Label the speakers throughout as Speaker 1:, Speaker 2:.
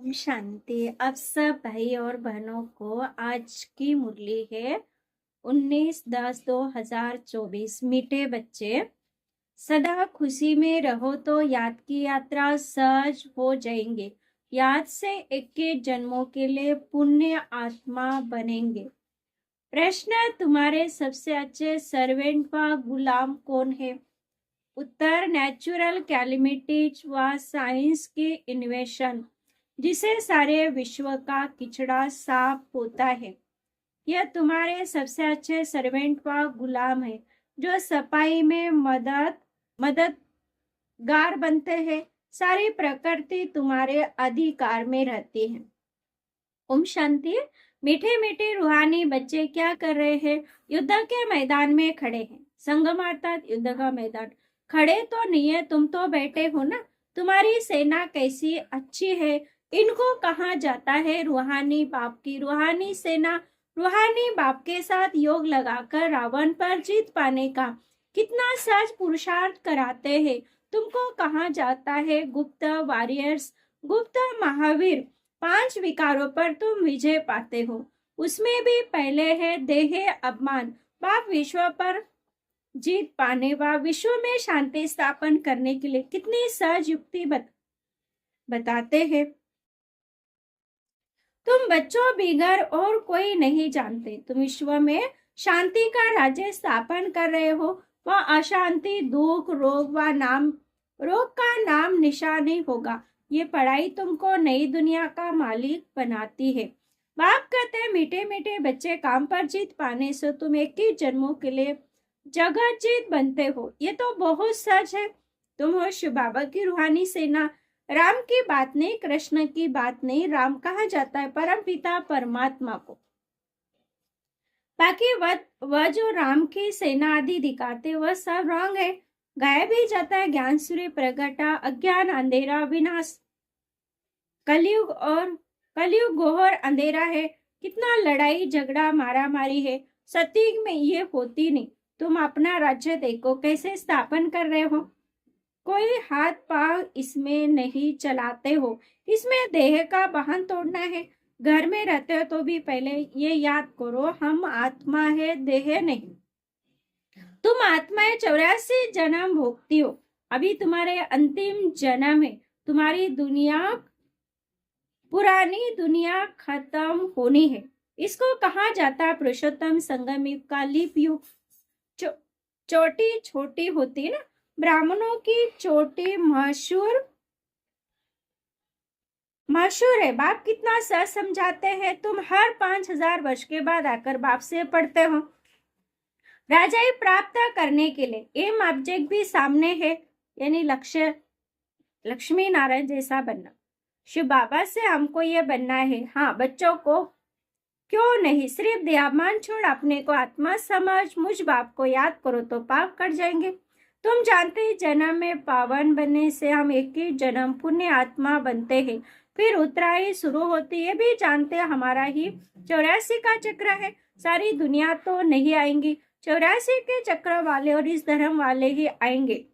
Speaker 1: ओम शांति। अब सब भाई और बहनों को आज की मुरली है 19/10/2024। मीठे बच्चे, सदा खुशी में रहो तो याद की यात्रा सहज हो जाएंगे। याद से 21 जन्मों के लिए पुण्य आत्मा बनेंगे। प्रश्न, तुम्हारे सबसे अच्छे सर्वेंट व गुलाम कौन है? उत्तर, नेचुरल कैलेमिटीज व साइंस की इन्वेशन जिसे सारे विश्व का किचड़ा साफ होता है। यह तुम्हारे सबसे अच्छे सर्वेंट व गुलाम है जो सफाई में मददगार बनते हैं। सारी प्रकृति तुम्हारे अधिकार में रहती है। ओम शांति। मीठे मीठे रूहानी बच्चे क्या कर रहे हैं? युद्ध के मैदान में खड़े हैं। संगम अर्थात युद्ध का मैदान। खड़े तो नहीं है, तुम तो बैठे हो ना। तुम्हारी सेना कैसी अच्छी है। इनको कहा जाता है रूहानी बाप की रूहानी सेना। रूहानी बाप के साथ योग लगाकर रावण पर जीत पाने का कितना सहज पुरुषार्थ कराते हैं। तुमको कहा जाता है गुप्त वॉरियर्स, गुप्त महावीर। 5 विकारों पर तुम विजय पाते हो। उसमें भी पहले है देह अभिमान। बाप विश्व पर जीत पाने व विश्व में शांति स्थापन करने के लिए कितनी सहज युक्ति बताते हैं। तुम बच्चों बिगर और कोई नहीं जानते। तुम विश्व में शांति का राज्य स्थापन कर रहे हो। वह अशांति, दुख, रोग का नाम निशानी होगा। ये पढ़ाई तुमको नई दुनिया का मालिक बनाती है। बाप कहते हैं मीठे मीठे बच्चे, काम पर जीत पाने से तुम 21 जन्मों के लिए जगत जीत बनते हो। ये तो बहुत सच है। तुम हो शिव बाबा की रूहानी सेना। राम की बात नहीं, कृष्ण की बात नहीं। राम कहा जाता है परम पिता परमात्मा को। बाकी वह जो राम की सेना आदि दिखाते वह सब रंग है। गायब ही जाता है ज्ञान सूर्य प्रगटा, अज्ञान अंधेरा विनाश। कलयुग घोर अंधेरा है। कितना लड़ाई झगड़ा मारा मारी है। सतयुग में ये होती नहीं। तुम अपना राज्य देखो कैसे स्थापन कर रहे हो। कोई हाथ पांव इसमें नहीं चलाते हो। इसमें देह का बंधन तोड़ना है। घर में रहते हो तो भी पहले ये याद करो, हम आत्मा है, देह नहीं। तुम आत्मा 84 जन्म भोगती हो। अभी तुम्हारे अंतिम जन्म है। तुम्हारी पुरानी दुनिया खत्म होनी है। इसको कहा जाता है पुरुषोत्तम संगम युग का लीप युग। चोटी छोटी होती है ना। ब्राह्मणों की चोटी मशहूर है। बाप कितना सच समझाते हैं। तुम हर 5000 वर्ष के बाद आकर बाप से पढ़ते हो। राजाई प्राप्त करने के लिए एम ऑब्जेक्ट भी सामने है, यानी लक्ष्य लक्ष्मी नारायण जैसा बनना। शिव बाबा से हमको ये बनना है। हाँ, बच्चों को क्यों नहीं, सिर्फ देहाभिमान छोड़ अपने को आत्मा समझ मुझ बाप को याद करो तो पाप कट जाएंगे। तुम जानते हैं जन्म में पावन बनने से हम 21 जन्म पुण्य आत्मा बनते हैं। फिर उत्तरायण शुरू होती है, भी जानते हैं हमारा ही 84 का चक्र है। सारी दुनिया तो नहीं आएंगी। 84 के चक्र वाले और इस धर्म वाले ही आएंगे।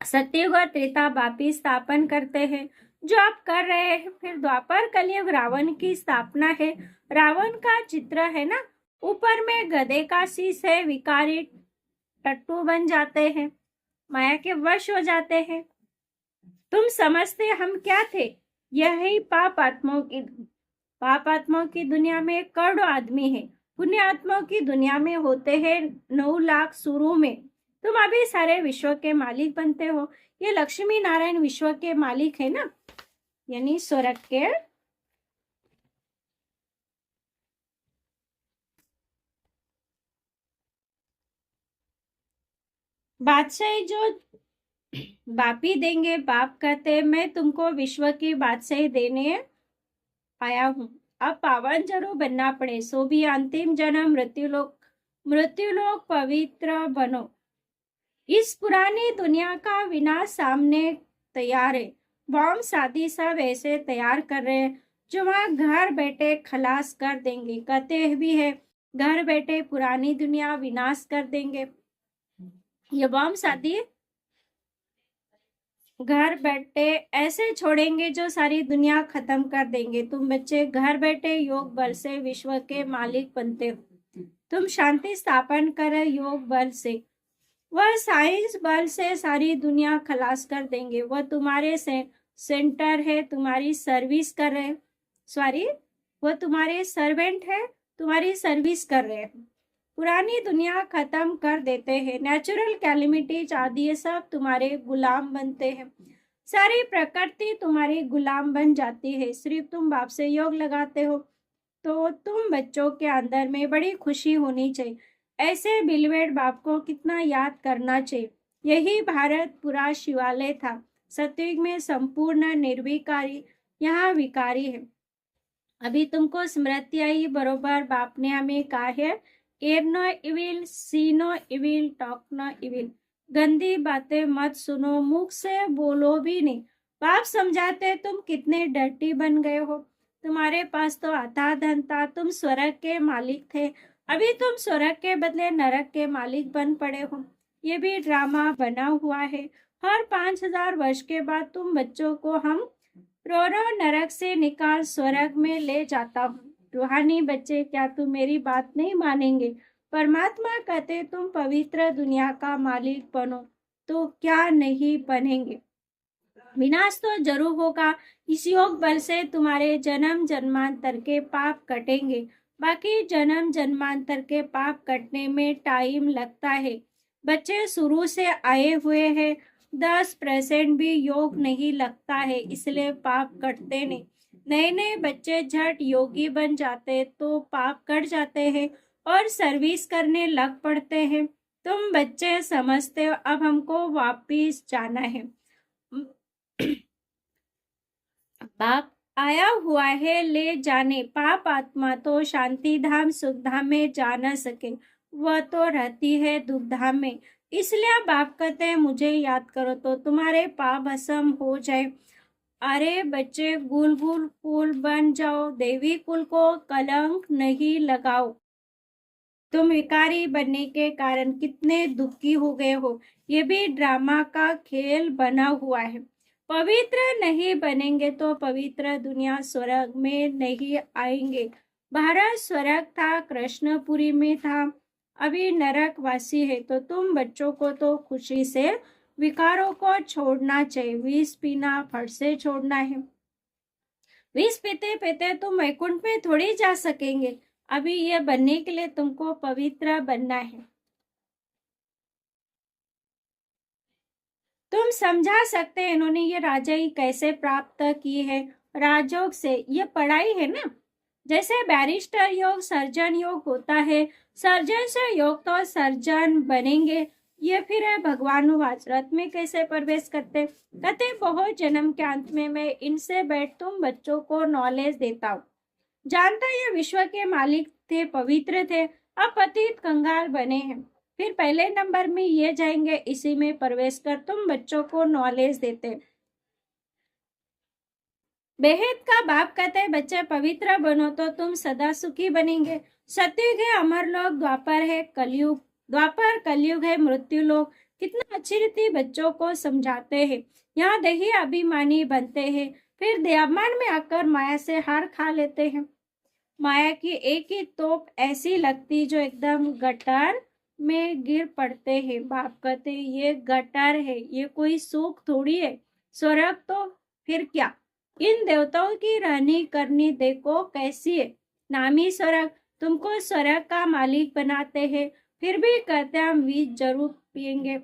Speaker 1: सत्ययुग और त्रेता बापी स्थापन करते हैं जो आप कर रहे हैं। फिर द्वापर कलयुग रावण की स्थापना है। रावण का चित्र है ना, ऊपर में गधे का शीश है। विकारी टट्टू बन जाते हैं, माया के वश हो जाते हैं। तुम समझते हम क्या थे? यही पाप आत्माओं की दुनिया में करोड़ों आदमी है। पुण्य आत्माओं की दुनिया में होते हैं 9 लाख शुरू में। तुम अभी सारे विश्व के मालिक बनते हो। ये लक्ष्मी नारायण विश्व के मालिक है ना, यानी स्वर्ग के। बादशाही जो बापी देंगे। बाप कहते हैं मैं तुमको विश्व की बादशाही देने आया हूँ। अब पावन जरूर बनना पड़े, सो भी अंतिम जन्म मृत्युलोक पवित्र बनो। इस पुरानी दुनिया का विनाश सामने तैयार है। बॉम्ब शादी सब ऐसे तैयार कर रहे हैं जो वहां घर बैठे खलास कर देंगे। कहते भी है घर बैठे पुरानी दुनिया विनाश कर देंगे। ये बॉम्ब शादी घर बैठे ऐसे छोड़ेंगे जो सारी दुनिया खत्म कर देंगे। तुम बच्चे घर बैठे योग बल से विश्व के मालिक बनते हो। तुम शांति स्थापन कर योग बल से, वह साइंस बल से सारी दुनिया खलास कर देंगे। वह तुम्हारे सेंटर है, तुम्हारी सर्विस कर रहे, सॉरी, वह तुम्हारे सर्वेंट है, तुम्हारी सर्विस कर रहे हैं। पुरानी दुनिया खत्म कर देते हैं। नेचुरल कैलेमिटीज आदि ये सब तुम्हारे गुलाम बनते हैं। सारी प्रकृति तुम्हारी गुलाम बन जाती है। सिर्फ तुम बाप से योग लगाते हो तो तुम बच्चों के अंदर में बड़ी खुशी होनी चाहिए। ऐसे बिलवेड बाप को कितना याद करना चाहिए। यही भारत पूरा शिवालय था। सतयुग में संपूर्ण निर्विकारी, यहाँ विकारी है। अभी तुमको स्मृति आई, बरोबर बाप ने हमें कहा है, hear no evil, see no evil, talk no evil. गंदी बातें मत सुनो, मुख से बोलो भी नहीं। बाप समझाते तुम कितने डर्टी बन गए हो। तुम्हारे पास तो अथाह धन था, तुम स्वर्ग के मालिक थे। अभी तुम स्वर्ग के बदले नरक के मालिक बन पड़े हो। ये भी ड्रामा बना हुआ है। हर 5000 वर्ष के बाद तुम बच्चों को हम रो रो नरक से निकाल स्वर्ग में ले जाता हूँ। रूहानी बच्चे, क्या तुम मेरी बात नहीं मानेंगे? परमात्मा कहते तुम पवित्र दुनिया का मालिक बनो, तो क्या नहीं बनेंगे? विनाश तो जरूर होगा। इस योग बल से तुम्हारे जन्म जन्मांतर के पाप कटेंगे। बाकी जन्म जन्मांतर के पाप कटने में टाइम लगता है। बच्चे शुरू से आए हुए हैं, 10% भी योग नहीं लगता है, इसलिए पाप कटते नहीं। नए नए बच्चे झट योगी बन जाते तो पाप कट जाते हैं और सर्विस करने लग पड़ते हैं। तुम बच्चे समझते हो अब हमको वापिस जाना है। पाप आया हुआ है ले जाने। पाप आत्मा तो शांति धाम सुख धाम में जा न सके, वह तो रहती है दुख धाम में। इसलिए बाप कहते हैं मुझे याद करो तो तुम्हारे पाप भस्म हो जाए। अरे बच्चे, गुल गुल फूल बन जाओ, देवी कुल को कलंक नहीं लगाओ। तुम विकारी बनने के कारण कितने दुखी हो गए हो। ये भी ड्रामा का खेल बना हुआ है। पवित्र नहीं बनेंगे तो पवित्र दुनिया स्वर्ग में नहीं आएंगे। भारत स्वर्ग था, कृष्णपुरी में था, अभी नरक वासी है। तो तुम बच्चों को तो खुशी से विकारों को छोड़ना चाहिए। विष पीना फट से छोड़ना है। विष पीते पीते तुम वैकुंठ में थोड़ी जा सकेंगे। अभी ये बनने के लिए तुमको पवित्र बनना है। तुम समझा सकते हैं इन्होंने ये राजाई कैसे प्राप्त की है? राजयोग से। ये पढ़ाई है ना। जैसे बैरिस्टर योग, सर्जन योग होता है। सर्जन से योग तो सर्जन बनेंगे। ये फिर है भगवानुवाच, रथ में कैसे प्रवेश करते? कहते बहुत जन्म के अंत में मैं इनसे बैठ तुम बच्चों को नॉलेज देता हूँ। जानता ये विश्व के मालिक थे, पवित्र थे, अब पतित कंगाल बने हैं। फिर पहले नंबर में ये जाएंगे, इसी में प्रवेश कर तुम बच्चों को नॉलेज देते। बेहद का बाप कहते हैं बच्चे पवित्र बनो तो तुम सदा सुखी बनेंगे। सतयुग है अमर लोग, द्वापर है कलयुग, द्वापर कलयुग है मृत्यु लोग। कितना अच्छी रीति बच्चों को समझाते हैं। यहाँ दही अभिमानी बनते हैं, फिर दयामान में आकर माया से हार खा लेते हैं। माया की एक ही तोप ऐसी लगती जो एकदम गटर में गिर पड़ते हैं। बाप कहते ये गटर है, ये कोई सुख थोड़ी है। स्वर्ग तो फिर क्या? इन देवताओं की रहनी करनी देखो कैसी है। नामी स्वर्ग, तुमको स्वर्ग का मालिक बनाते हैं, फिर भी कहते हम विष जरूर पिएंगे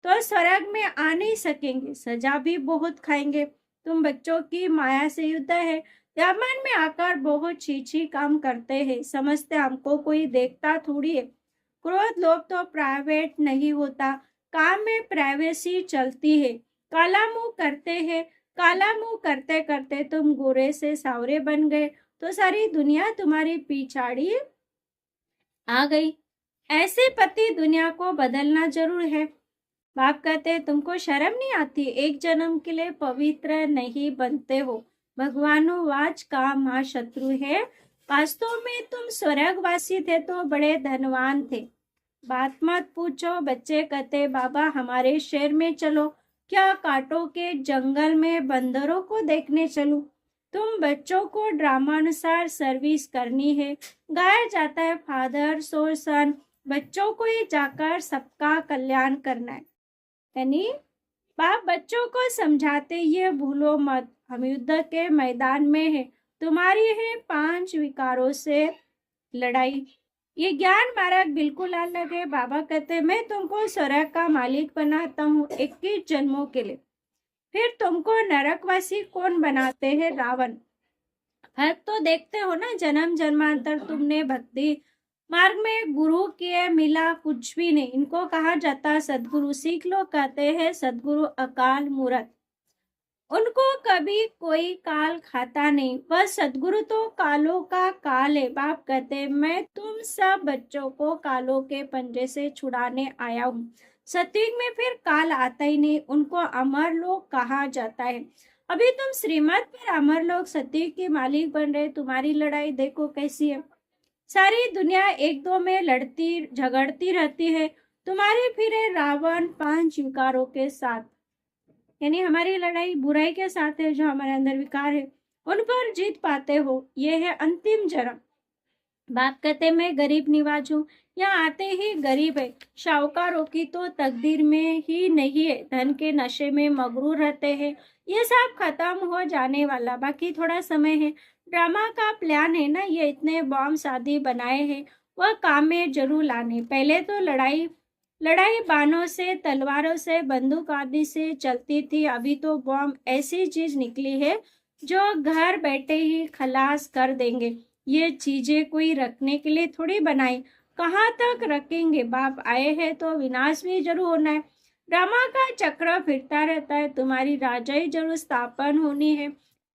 Speaker 1: तो स्वर्ग में आ नहीं सकेंगे, सजा भी बहुत खाएंगे। तुम बच्चों की माया से युद्ध है। यामान में आकर बहुत छीछी काम करते हैं, समझते हमको कोई देखता थोड़ी है। क्रोध लोभ तो प्राइवेट नहीं होता, काम में प्राइवेसी चलती है। काला मुंह करते हैं, काला मुंह करते करते तुम गोरे से सावरे बन गए तो सारी दुनिया तुम्हारी पिछाड़ी आ गई। ऐसे पति दुनिया को बदलना जरूर है। बाप कहते तुमको शर्म नहीं आती? एक जन्म के लिए पवित्र नहीं बनते हो। भगवानुवाच का महाशत्रु है। वास्तव में तुम स्वर्गवासी थे तो बड़े धनवान थे। बात मत पूछो। बच्चे कहते बाबा हमारे शहर में चलो, क्या कांटों के जंगल में बंदरों को देखने चलूं? तुम बच्चों को ड्रामानुसार सर्विस करनी है। गाया जाता है फादर सो सन, बच्चों को ही जाकर सबका कल्याण करना है। यानी बाप बच्चों को समझाते, ये भूलो मत, हम युद्ध के मैदान में है, तुम्हारी है 5 विकारों से लड़ाई। ये ज्ञान मार्ग बिल्कुल अलग है। बाबा कहते मैं तुमको स्वर्ग का मालिक बनाता हूँ 21 जन्मों के लिए, फिर तुमको नरकवासी कौन बनाते हैं? रावण। फर्क तो देखते हो ना, जन्म जन्मांतर तुमने भक्ति मार्ग में गुरु के मिला कुछ भी नहीं। इनको कहा जाता है सदगुरु। सीख लोग कहते हैं सदगुरु अकाल मूरत, उनको कभी कोई काल खाता नहीं, वह सदगुरु तो कालों का काल है। बाप कहते मैं तुम सब बच्चों को कालों के पंजे से छुड़ाने आया हूँ। सतयुग में फिर काल आता ही नहीं, उनको अमर लोग कहा जाता है। अभी तुम श्रीमत पर अमर लोग सतयुग के मालिक बन रहे, तुम्हारी लड़ाई देखो कैसी है। सारी दुनिया एक दो में लड़ती झगड़ती रहती है, तुम्हारी फिरे रावण 5 विकारों के साथ। यानी हमारी लड़ाई बुराई के साथ है, जो हमारे अंदर विकार है उन पर जीत पाते हो। ये है अंतिम जन्म। बाप कहते मैं गरीब निवाज हूँ, यहाँ आते ही गरीब है। शाहूकारों की तो तकदीर में ही नहीं है, धन के नशे में मगरूर रहते हैं। ये सब खत्म हो जाने वाला, बाकी थोड़ा समय है। ड्रामा का प्लान है ना, ये इतने बॉम्ब शादी बनाए हैं, वह काम में जरूर लाने। पहले तो लड़ाई बाणों से, तलवारों से, बंदूक आदि से चलती थी, अभी तो बॉम्ब ऐसी चीज निकली है जो घर बैठे ही खलास कर देंगे। ये चीजें कोई रखने के लिए थोड़ी बनाई, कहाँ तक रखेंगे? बाप आए हैं तो विनाश भी जरूर होना है। ड्रामा का चक्र फिरता रहता है, तुम्हारी राजाई जरूर स्थापन होनी है।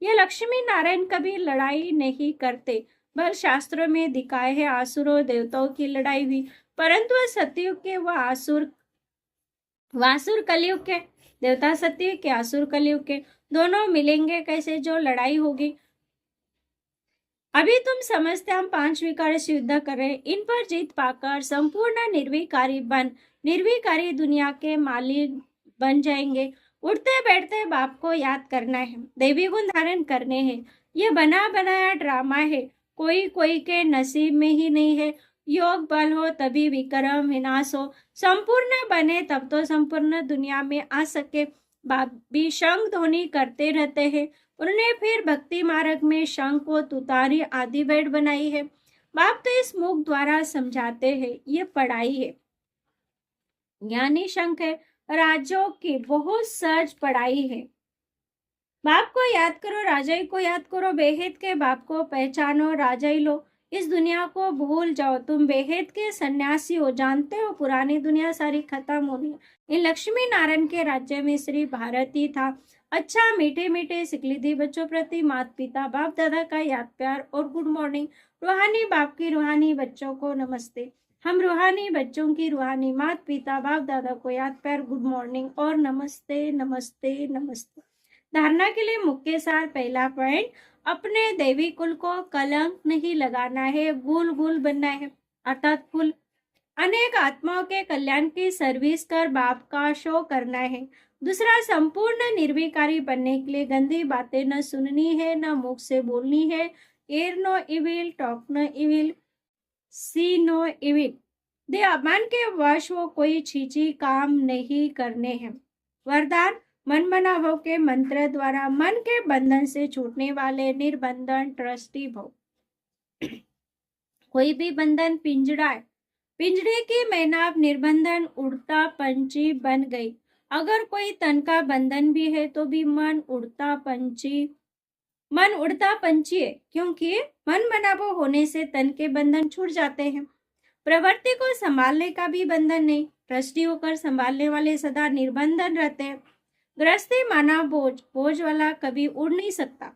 Speaker 1: ये लक्ष्मी नारायण कभी लड़ाई नहीं करते, बल शास्त्रों में दिखाए है आसुरों देवताओं की लड़ाई हुई, परंतु सतयुग के वह वासुर कलयुग के देवता, सतयुग के आसुर कलयुग के, दोनों मिलेंगे कैसे? जो लड़ाई होगी। अभी तुम समझते हम 5 विकार से युद्ध कर रहे हैं, इन पर जीत पाकर संपूर्ण निर्विकारी दुनिया के मालिक बन जाएंगे। उठते बैठते बाप को याद करना है, देवी गुण धारण करने हैं। ये बना बनाया ड्रामा है, कोई के नसीब में ही नहीं है। योग बल हो तभी विक्रम विनाश हो, संपूर्ण बने तब तो संपूर्ण दुनिया में आ सके। बाप भी शंख ध्वनि करते रहते हैं, उन्होंने फिर भक्ति मार्ग में शंख को तुतारी आदि भेंट बनाई है। बाप तो इस मुख द्वारा समझाते हैं, ये पढ़ाई है, ज्ञानी शंख है, राजों की बहुत सहज पढ़ाई है। बाप को याद करो, राजाई को याद करो, बेहेद के बाप को पहचानो, राजाई लो। इस दुनिया को भूल जाओ, तुम बेहेद के सन्यासी हो। जानते हो पुरानी दुनिया सारी खत्म होनी है। इन लक्ष्मी नारायण के राज्य में श्री भारती था। अच्छा मीठे मीठे सिकलिधी बच्चों प्रति माता पिता बाप दादा का याद प्यार और गुड मॉर्निंग। रूहानी बाप की रूहानी बच्चों को नमस्ते। हम रूहानी बच्चों की रूहानी माता पिता बाप दादा को याद प्यार, गुड मॉर्निंग और नमस्ते नमस्ते नमस्ते। धारणा के लिए मुख्य सार, पहला पॉइंट, अपने देवी कुल को कलंक नहीं लगाना है, गुल बनना है, अर्थात कुल अनेक आत्माओं के कल्याण की सर्विस कर बाप का शो करना है। दूसरा, संपूर्ण निर्विकारी बनने के लिए गंदी बातें न सुननी है, न मुख से बोलनी है। Hear no evil, talk no evil, see no evil. दे अमान के वश वो कोई छीची काम नहीं करने हैं। वरदान, मन मना भव के मंत्र द्वारा मन के बंधन से छूटने वाले निर्बंधन ट्रस्टी भव। कोई भी बंधन पिंजड़ा है, पिंजड़े की मैनाब निर्बंधन उड़ता पंछी बन गई। अगर कोई तन का बंधन भी है तो भी मन उड़ता पंछी है, क्योंकि मन मनाभव होने से तन के बंधन छूट जाते हैं। प्रवृत्ति को संभालने का भी बंधन नहीं, ट्रस्टी होकर संभालने वाले सदा निर्बंधन रहते हैं। गृहस्थी माना बोझ वाला कभी उड़ नहीं सकता,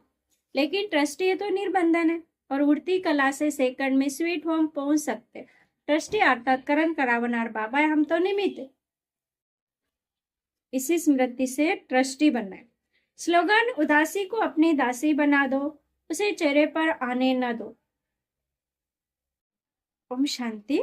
Speaker 1: लेकिन ट्रस्टी तो निर्बंधन है और उड़ती कला से सेकंड में स्वीट होम पहुंच सकते। ट्रस्टी अर्थात करण करावनार बाबा है, हम तो निमित्त। इसी स्मृति से ट्रस्टी बनना है। स्लोगन, उदासी को अपनी दासी बना दो, उसे चेहरे पर आने न दो। ओम शांति।